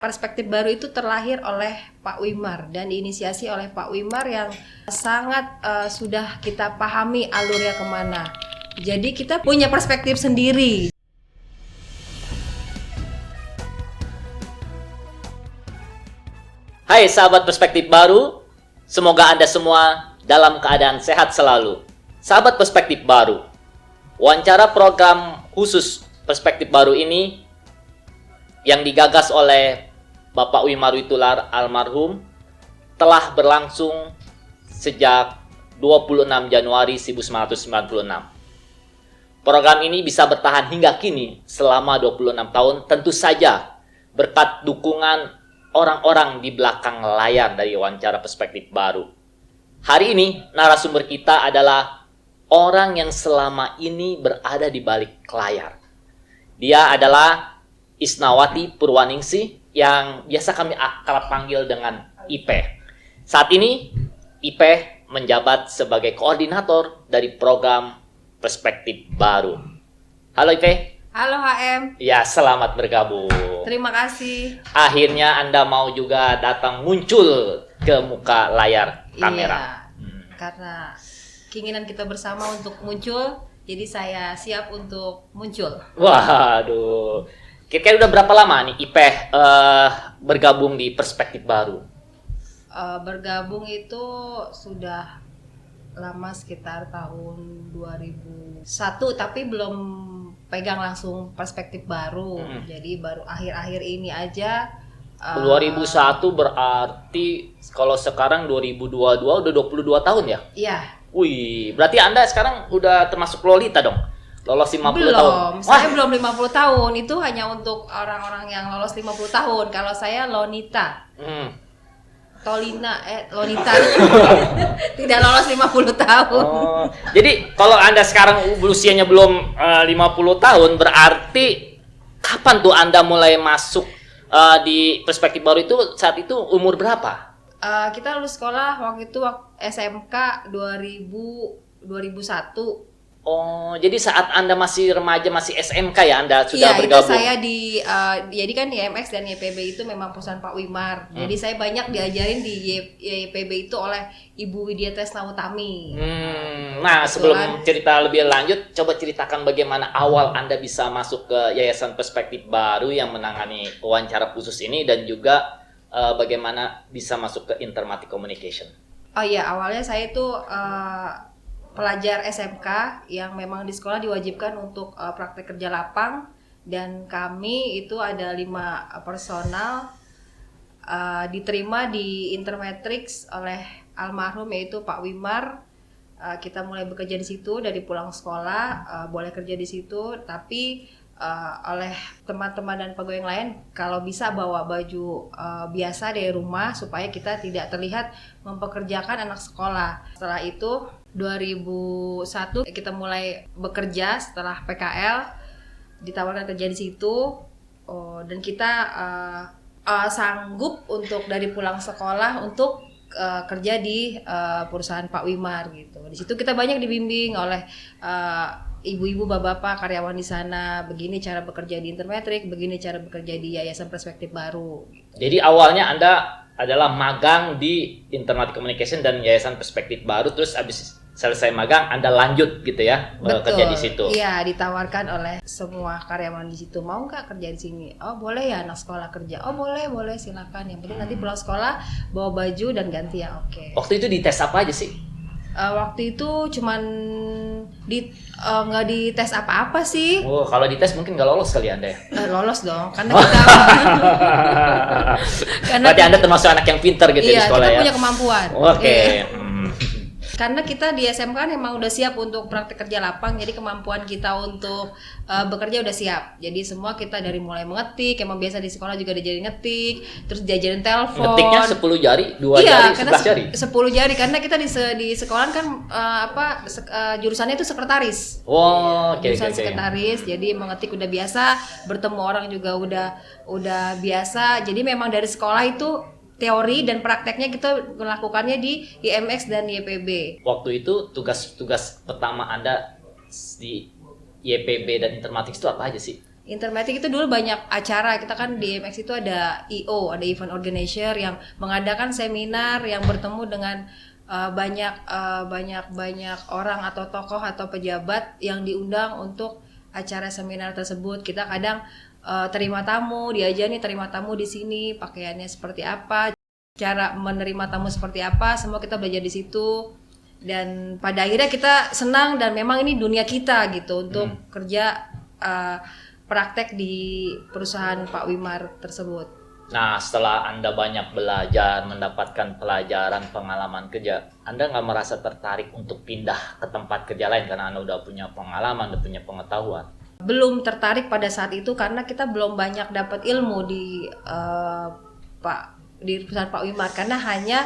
Perspektif baru itu terlahir oleh Pak Wimar dan diinisiasi oleh Pak Wimar yang sangat sudah kita pahami alurnya kemana. Jadi kita punya perspektif sendiri. Hai sahabat perspektif baru, semoga Anda semua dalam keadaan sehat selalu. Sahabat perspektif baru, wawancara program khusus perspektif baru ini yang digagas oleh Bapak Wimar Witular almarhum telah berlangsung sejak 26 Januari 1996. Program ini bisa bertahan hingga kini selama 26 tahun tentu saja berkat dukungan orang-orang di belakang layar dari wawancara perspektif baru. Hari ini narasumber kita adalah orang yang selama ini berada di balik layar. Dia adalah Isnawati Purwaningsih yang biasa kami akrab panggil dengan Ipeh. Saat ini Ipeh menjabat sebagai koordinator dari program Perspektif Baru. Halo Ipeh. Halo HM. Ya, selamat bergabung. Terima kasih. Akhirnya Anda mau juga datang muncul ke muka layar kamera. Iya, karena keinginan kita bersama untuk muncul, jadi saya siap untuk muncul. Waduh. Kira-kira udah berapa lama nih Ipeh bergabung di Perspektif Baru? Bergabung itu sudah lama, sekitar tahun 2001, tapi belum pegang langsung Perspektif Baru. Jadi baru akhir-akhir ini aja. 2001 berarti kalau sekarang 2022 udah 22 tahun ya? Iya. Wih, berarti Anda sekarang udah termasuk Lolita dong? Lolos 50 tahun? Belum, saya belum 50 tahun. Itu hanya untuk orang-orang yang lolos 50 tahun. Kalau saya Lonita. Lonita tidak lolos 50 tahun. Oh, jadi kalau Anda sekarang usianya belum 50 tahun, berarti kapan tuh Anda mulai masuk di Perspektif Baru itu? Saat itu umur berapa? Kita lulus sekolah waktu itu SMK 2001. Oh, jadi saat Anda masih remaja, masih SMK ya Anda sudah Iya, bergabung? itu saya jadi kan di IMX dan YPB itu memang perusahaan Pak Wimar. Jadi saya banyak diajarin di YPB itu oleh Ibu Widya Tresna Utami. Nah, sebelum cerita lebih lanjut, coba ceritakan bagaimana awal Anda bisa masuk ke Yayasan Perspektif Baru yang menangani wawancara khusus ini, dan juga bagaimana bisa masuk ke Intermati Communication. Oh iya, awalnya saya itu pelajar SMK yang memang di sekolah diwajibkan untuk praktek kerja lapang, dan kami itu ada 5 personal diterima di Intermetrics oleh almarhum yaitu Pak Wimar. Kita mulai bekerja di situ dari pulang sekolah, boleh kerja di situ, tapi oleh teman-teman dan pegawai yang lain kalau bisa bawa baju biasa dari rumah supaya kita tidak terlihat mempekerjakan anak sekolah. Setelah itu 2001 kita mulai bekerja setelah PKL, ditawarkan kerja di situ, dan kita sanggup untuk dari pulang sekolah untuk kerja di perusahaan Pak Wimar gitu. Di situ kita banyak dibimbing oleh ibu-ibu, bapak-bapak karyawan di sana, begini cara bekerja di Intermetric, begini cara bekerja di Yayasan Perspektif Baru gitu. Jadi awalnya Anda adalah magang di Intermati Communication dan Yayasan Perspektif Baru, terus habis selesai magang Anda lanjut gitu ya, kerja di situ. Iya, ditawarkan oleh semua karyawan di situ, mau nggak kerja di sini? Oh boleh ya, anak sekolah kerja. Oh boleh silakan. Yang penting nanti pulang sekolah bawa baju dan ganti ya, oke. Waktu itu dites apa aja sih? Waktu itu cuman nggak dites apa-apa sih. Oh, kalau dites mungkin nggak lolos kali Anda ya? Lolos dong, karena kita berarti Anda termasuk anak yang pintar gitu di sekolah ya? Iya, kita punya kemampuan. Oke. Karena kita di SMK kan emang udah siap untuk praktek kerja lapang, jadi kemampuan kita untuk bekerja udah siap. Jadi semua kita dari mulai mengetik, emang biasa di sekolah juga diajarin ngetik, terus diajarin telepon. Ngetiknya 10 jari, 2 jari, 11 jari? 10 jari, karena kita di sekolah kan jurusannya itu sekretaris. Jurusan sekretaris, jadi mengetik udah biasa, bertemu orang juga udah biasa. Jadi memang dari sekolah itu teori dan prakteknya kita melakukannya di IMX dan YPB. Waktu itu tugas pertama Anda di YPB dan Intermatics itu apa aja sih? Intermatic itu dulu banyak acara. Kita kan di IMX itu ada EO, ada event organizer yang mengadakan seminar yang bertemu dengan banyak orang atau tokoh atau pejabat yang diundang untuk acara seminar tersebut. Kita kadang terima tamu, diajari terima tamu di sini, pakaiannya seperti apa, cara menerima tamu seperti apa, semua kita belajar di situ. Dan pada akhirnya kita senang dan memang ini dunia kita gitu untuk kerja praktek di perusahaan Pak Wimar tersebut. Nah, setelah Anda banyak belajar, mendapatkan pelajaran, pengalaman kerja, Anda nggak merasa tertarik untuk pindah ke tempat kerja lain karena Anda udah punya pengalaman, udah punya pengetahuan? Belum tertarik pada saat itu karena kita belum banyak dapat ilmu di di perusahaan Pak Wimar, karena hanya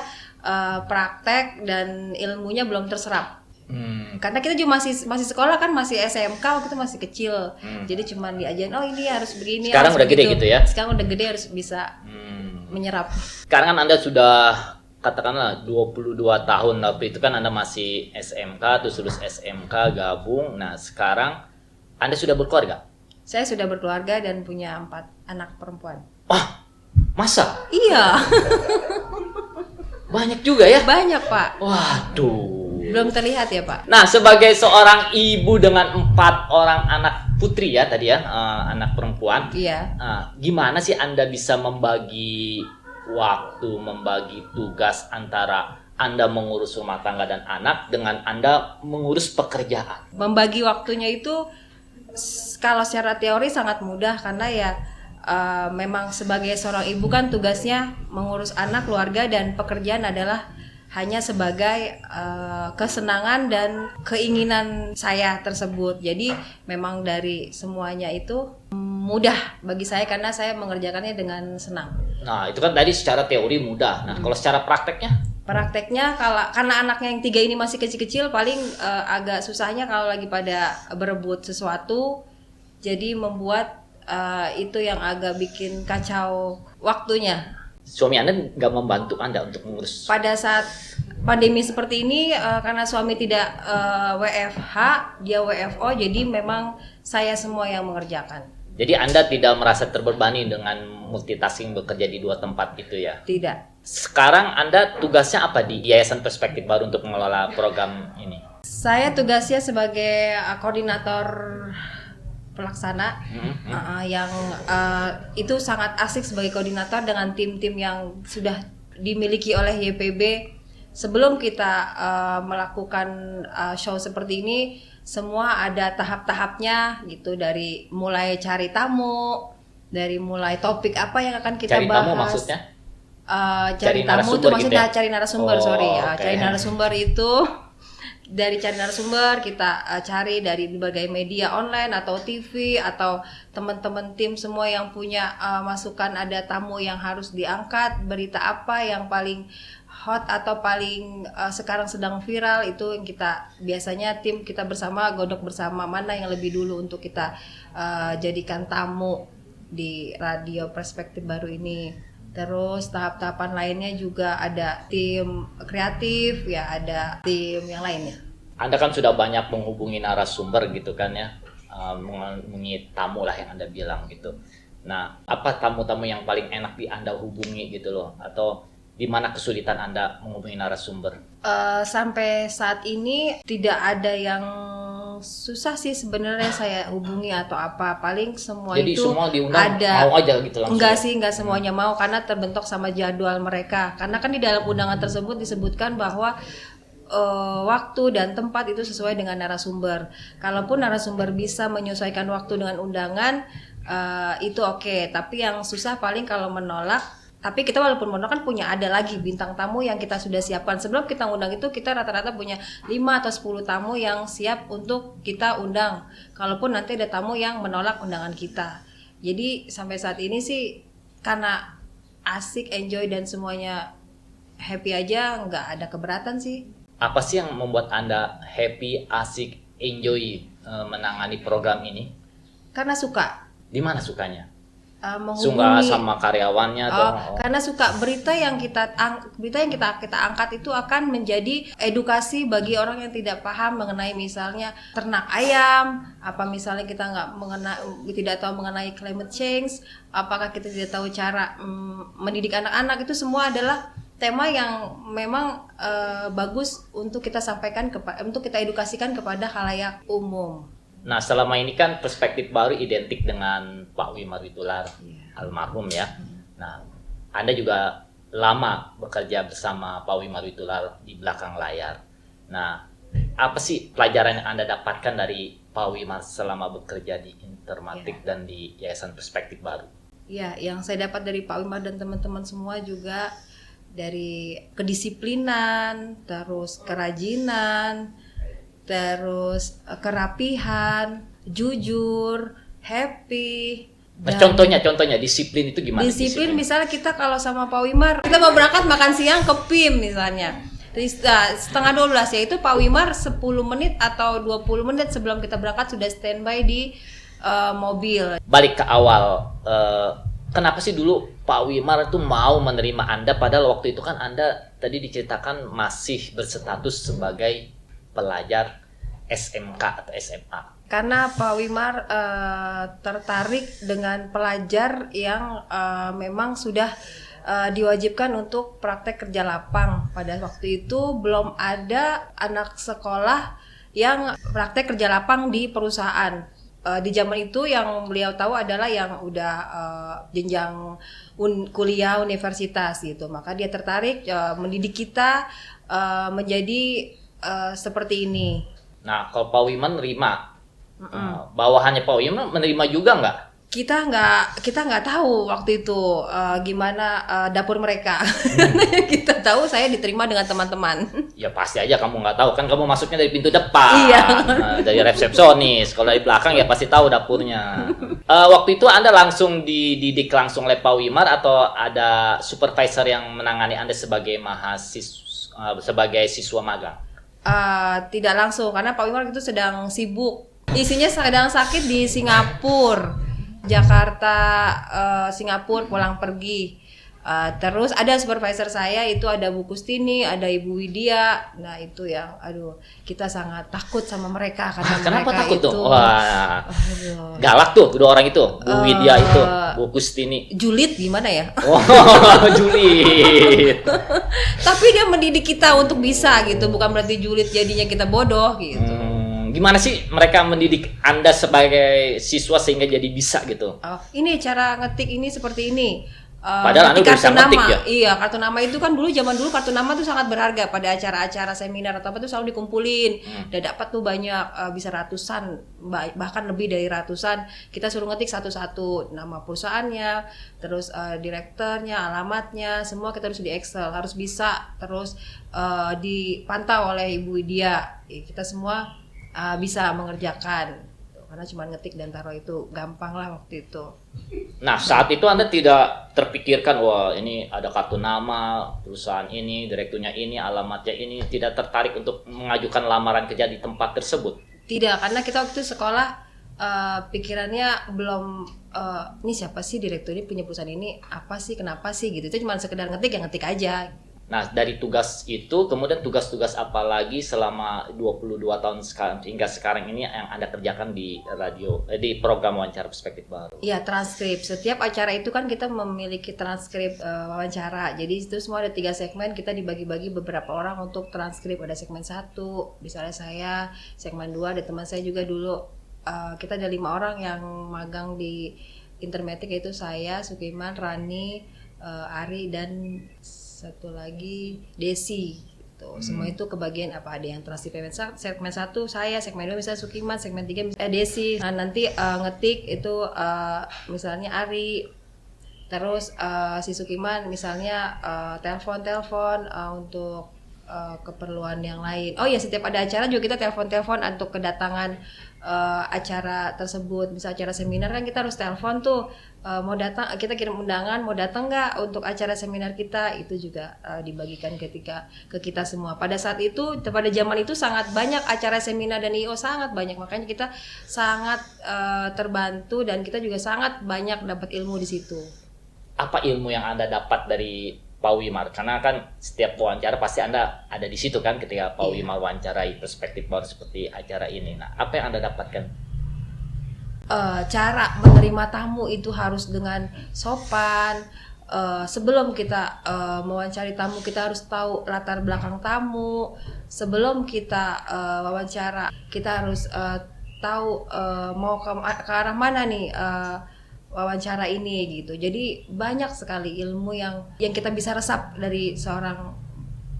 praktek dan ilmunya belum terserap. Karena kita juga masih sekolah kan, masih SMK, waktu itu masih kecil. Jadi cuman diajarin, oh ini harus begini. Sekarang harus udah gede gitu ya? Sekarang udah gede, harus bisa menyerap. Sekarang kan Anda sudah katakanlah 22 tahun, tapi itu kan Anda masih SMK, terus lulus SMK, gabung. Nah, sekarang Anda sudah berkeluarga? Saya sudah berkeluarga dan punya 4 anak perempuan. Wah, masa? Iya. Banyak juga ya? Banyak, Pak. Waduh. Belum terlihat ya, Pak? Nah, sebagai seorang ibu dengan 4 orang anak putri ya tadi ya, anak perempuan. Iya. Gimana sih Anda bisa membagi waktu, membagi tugas antara Anda mengurus rumah tangga dan anak dengan Anda mengurus pekerjaan? Membagi waktunya itu kalau secara teori sangat mudah karena ya memang sebagai seorang ibu kan tugasnya mengurus anak, keluarga, dan pekerjaan adalah hanya sebagai kesenangan dan keinginan saya tersebut. Jadi memang dari semuanya itu mudah bagi saya karena saya mengerjakannya dengan senang. Nah, itu kan tadi secara teori mudah. Nah, kalau secara prakteknya? Prakteknya karena anaknya yang 3 ini masih kecil-kecil, paling agak susahnya kalau lagi pada berebut sesuatu, jadi membuat itu yang agak bikin kacau waktunya. Suami Anda nggak membantu Anda untuk mengurus? Pada saat pandemi seperti ini, karena suami tidak WFH, dia WFO, jadi memang saya semua yang mengerjakan. Jadi Anda tidak merasa terbebani dengan multitasking bekerja di 2 tempat gitu ya? Tidak. Sekarang Anda tugasnya apa di Yayasan Perspektif Baru untuk mengelola program ini? Saya tugasnya sebagai koordinator pelaksana, yang itu sangat asik sebagai koordinator dengan tim-tim yang sudah dimiliki oleh YPB. Sebelum kita melakukan show seperti ini, semua ada tahap-tahapnya gitu, dari mulai cari tamu, dari mulai topik apa yang akan kita Cari bahas. tamu maksudnya? Cari tamu itu maksudnya gitu ya? cari narasumber, cari narasumber itu. Dari cari narasumber kita cari dari berbagai media online atau TV atau teman-teman tim semua yang punya masukan, ada tamu yang harus diangkat, berita apa yang paling hot atau paling sekarang sedang viral, itu yang kita biasanya tim kita bersama godok bersama mana yang lebih dulu untuk kita jadikan tamu di radio Perspektif Baru ini. Terus tahap-tahapan lainnya juga ada tim kreatif, ya ada tim yang lainnya. Anda kan sudah banyak menghubungi narasumber gitu kan ya, menghubungi tamu lah yang Anda bilang gitu. Nah, apa tamu-tamu yang paling enak di Anda hubungi gitu loh? Atau di mana kesulitan Anda menghubungi narasumber? Sampai saat ini tidak ada yang susah sih sebenarnya saya hubungi atau apa. Paling semua jadi itu semua diundang ada. Mau aja gitu langsung? Enggak semuanya mau, karena terbentuk sama jadwal mereka. Karena kan di dalam undangan tersebut disebutkan bahwa waktu dan tempat itu sesuai dengan narasumber. Kalaupun narasumber bisa menyesuaikan waktu dengan undangan, itu oke. Tapi yang susah paling kalau menolak. Tapi kita walaupun menolak kan punya ada lagi bintang tamu yang kita sudah siapkan. Sebelum kita undang itu kita rata-rata punya 5 atau 10 tamu yang siap untuk kita undang. Kalaupun nanti ada tamu yang menolak undangan kita. Jadi sampai saat ini sih karena asik, enjoy dan semuanya happy aja, nggak ada keberatan sih. Apa sih yang membuat Anda happy, asik, enjoy menangani program ini? Karena suka. Di mana sukanya? Suka menghubungi. sama karyawannya Oh, dong. Oh. karena suka berita yang kita angkat itu akan menjadi edukasi bagi orang yang tidak paham mengenai misalnya ternak ayam, apa misalnya kita tidak tahu mengenai climate change, apakah kita tidak tahu cara mendidik anak-anak, itu semua adalah tema yang memang bagus untuk kita sampaikan untuk kita edukasikan kepada khalayak umum. Nah, selama ini kan perspektif baru identik dengan Pak Wimar Witular, almarhum ya. Nah, Anda juga lama bekerja bersama Pak Wimar Witular di belakang layar. Nah, apa sih pelajaran yang Anda dapatkan dari Pak Wimar selama bekerja di Intermatik dan di Yayasan Perspektif Baru? Ya, yang saya dapat dari Pak Wimar dan teman-teman semua juga dari kedisiplinan, terus kerajinan, terus kerapihan, jujur, happy. Nah, contohnya disiplin itu gimana? Disiplin misalnya kita kalau sama Pak Wimar, kita mau berangkat makan siang ke PIM misalnya. Setengah 12 yaitu Pak Wimar 10 menit atau 20 menit sebelum kita berangkat sudah standby di mobil. Balik ke awal, kenapa sih dulu Pak Wimar itu mau menerima Anda padahal waktu itu kan Anda tadi diceritakan masih berstatus sebagai pelajar SMK atau SMA? Karena Pak Wimar tertarik dengan pelajar yang memang sudah diwajibkan untuk praktek kerja lapang. Pada waktu itu belum ada anak sekolah yang praktek kerja lapang di perusahaan. Di zaman itu yang beliau tahu adalah yang udah jenjang kuliah universitas gitu. Maka dia tertarik mendidik kita menjadi seperti ini. Nah, kalau Pak Wimar menerima, bawahannya Pak Wimar menerima juga nggak? Kita nggak tahu waktu itu gimana dapur mereka. Kita tahu saya diterima dengan teman-teman. Ya pasti aja kamu nggak tahu kan, kamu masuknya dari pintu depan. Iya. Dari resepsionis. Kalau dari belakang ya pasti tahu dapurnya. Waktu itu Anda langsung dididik langsung oleh Pak Wimar atau ada supervisor yang menangani Anda sebagai sebagai siswa magang? Tidak langsung karena Pak Wimar itu sedang sibuk. Isinya sedang sakit di Singapura, Jakarta, Singapura pulang pergi. Terus ada supervisor saya itu ada Bu Kustini, ada Ibu Widya. Nah itu yang, kita sangat takut sama mereka karena Kenapa mereka takut itu. tuh? Wah, galak tuh kedua orang itu, Bu Widya itu, Bu Kustini. Julid gimana ya? Oh, julid. Tapi dia mendidik kita untuk bisa gitu, bukan berarti julid jadinya kita bodoh gitu. Gimana sih mereka mendidik Anda sebagai siswa sehingga jadi bisa gitu? Ini cara ngetik ini seperti ini. Padahal Anda udah bisa ngetik ya? Iya, kartu nama itu kan zaman dulu kartu nama tuh sangat berharga pada acara-acara seminar atau apa tuh selalu dikumpulin. Dan dapat tuh banyak, bisa ratusan, bahkan lebih dari ratusan. Kita suruh ngetik satu-satu nama perusahaannya, terus direkturnya, alamatnya, semua kita harus di Excel, harus bisa, terus dipantau oleh Ibu Widya. Kita semua bisa mengerjakan. Karena cuma ngetik dan taruh itu gampang lah waktu itu. Nah, saat itu Anda tidak terpikirkan, wah ini ada kartu nama perusahaan ini, direkturnya ini, alamatnya ini, tidak tertarik untuk mengajukan lamaran kerja di tempat tersebut? Tidak, karena kita waktu itu sekolah pikirannya belum ini siapa sih direktur ini punya perusahaan ini, apa sih, kenapa sih gitu. Itu cuma sekedar ngetik, ya ngetik aja. Nah, dari tugas itu, kemudian tugas-tugas apa lagi selama 22 tahun hingga sekarang ini yang Anda kerjakan di radio, di program Wawancara Perspektif Baru? Iya, transkrip. Setiap acara itu kan kita memiliki transkrip wawancara. Jadi itu semua ada 3 segmen, kita dibagi-bagi beberapa orang untuk transkrip. Ada segmen 1, misalnya saya, segmen 2 ada teman saya juga dulu. Kita ada 5 orang yang magang di Intermatik, yaitu saya, Sukiman, Rani, Ari, dan satu lagi Desi gitu. Semua itu kebagian apa, ada yang transkrip segmen 1 saya, segmen 2 misalnya Sukiman, segmen 3 misalnya Desi. Nah, nanti ngetik itu misalnya Ari. Terus si Sukiman misalnya telepon untuk keperluan yang lain. Oh ya, setiap ada acara juga kita telepon-telepon untuk kedatangan acara tersebut. Misal acara seminar kan kita harus telepon tuh, mau datang, kita kirim undangan, mau datang nggak untuk acara seminar kita. Itu juga dibagikan ke kita semua. Pada saat itu, pada zaman itu sangat banyak acara seminar dan IO, sangat banyak. Makanya kita sangat terbantu dan kita juga sangat banyak dapat ilmu di situ. Apa ilmu yang Anda dapat dari Pak Wimar? Karena kan setiap wawancara pasti Anda ada di situ kan ketika Pak Wimar wawancarai perspektif baru seperti acara ini. Nah, apa yang Anda dapatkan? Cara menerima tamu itu harus dengan sopan. Sebelum kita mewawancari tamu, kita harus tahu latar belakang tamu. Sebelum kita wawancara, kita harus tahu mau ke arah mana nih wawancara ini gitu. Jadi banyak sekali ilmu yang kita bisa resap dari seorang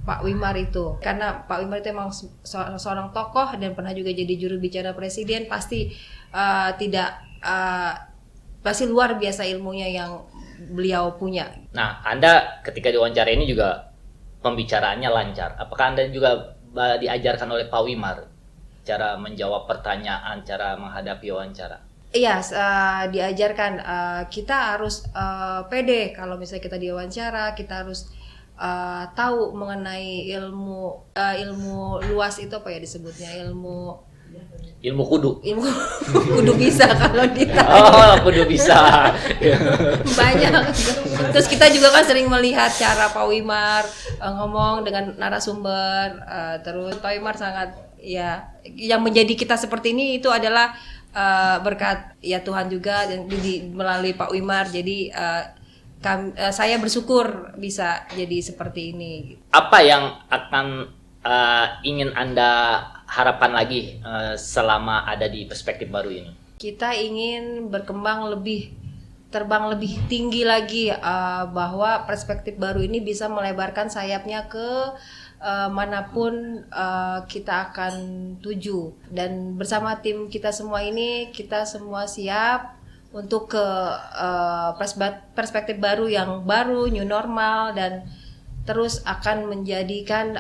Pak Wimar itu. Karena Pak Wimar itu emang seorang tokoh dan pernah juga jadi juru bicara presiden, pasti pasti luar biasa ilmunya yang beliau punya. Nah, Anda ketika diwawancara ini juga pembicaraannya lancar. Apakah Anda juga diajarkan oleh Pak Wimar cara menjawab pertanyaan, cara menghadapi wawancara? Iya, diajarkan kita harus pede kalau misalnya kita diwawancara, kita harus tahu mengenai ilmu luas itu apa ya disebutnya, ilmu kudu. Ilmu kudu bisa kalau ditanya. Oh, kudu bisa. Banyak. Terus kita juga kan sering melihat cara Pak Wimar ngomong dengan narasumber. Terus Pak Wimar sangat ya, yang menjadi kita seperti ini itu adalah berkat ya Tuhan juga dan melalui Pak Wimar. Jadi saya bersyukur bisa jadi seperti ini. Apa yang akan ingin Anda harapkan lagi selama ada di perspektif baru ini? Kita ingin berkembang terbang lebih tinggi lagi, bahwa perspektif baru ini bisa melebarkan sayapnya ke manapun kita akan tuju. Dan bersama tim kita semua ini, kita semua siap untuk ke perspektif baru yang baru, new normal, dan terus akan menjadikan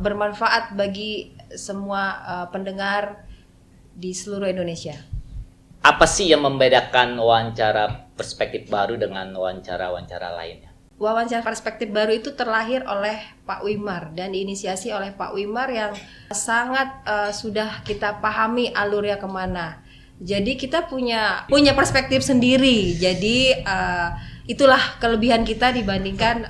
bermanfaat bagi semua pendengar di seluruh Indonesia. Apa sih yang membedakan wawancara perspektif baru dengan wawancara-wawancara lainnya? Wawancara perspektif baru itu terlahir oleh Pak Wimar dan diinisiasi oleh Pak Wimar yang sangat sudah kita pahami alurnya kemana. Jadi kita punya perspektif sendiri. Jadi itulah kelebihan kita dibandingkan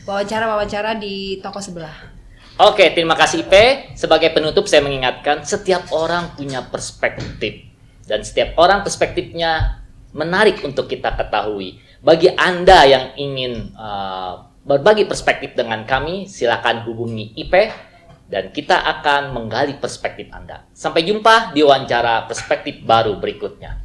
wawancara-wawancara di toko sebelah. Oke, terima kasih Ipe. Sebagai penutup saya mengingatkan setiap orang punya perspektif dan setiap orang perspektifnya menarik untuk kita ketahui. Bagi Anda yang ingin berbagi perspektif dengan kami, silakan hubungi Ipe dan kita akan menggali perspektif Anda. Sampai jumpa di wawancara perspektif baru berikutnya.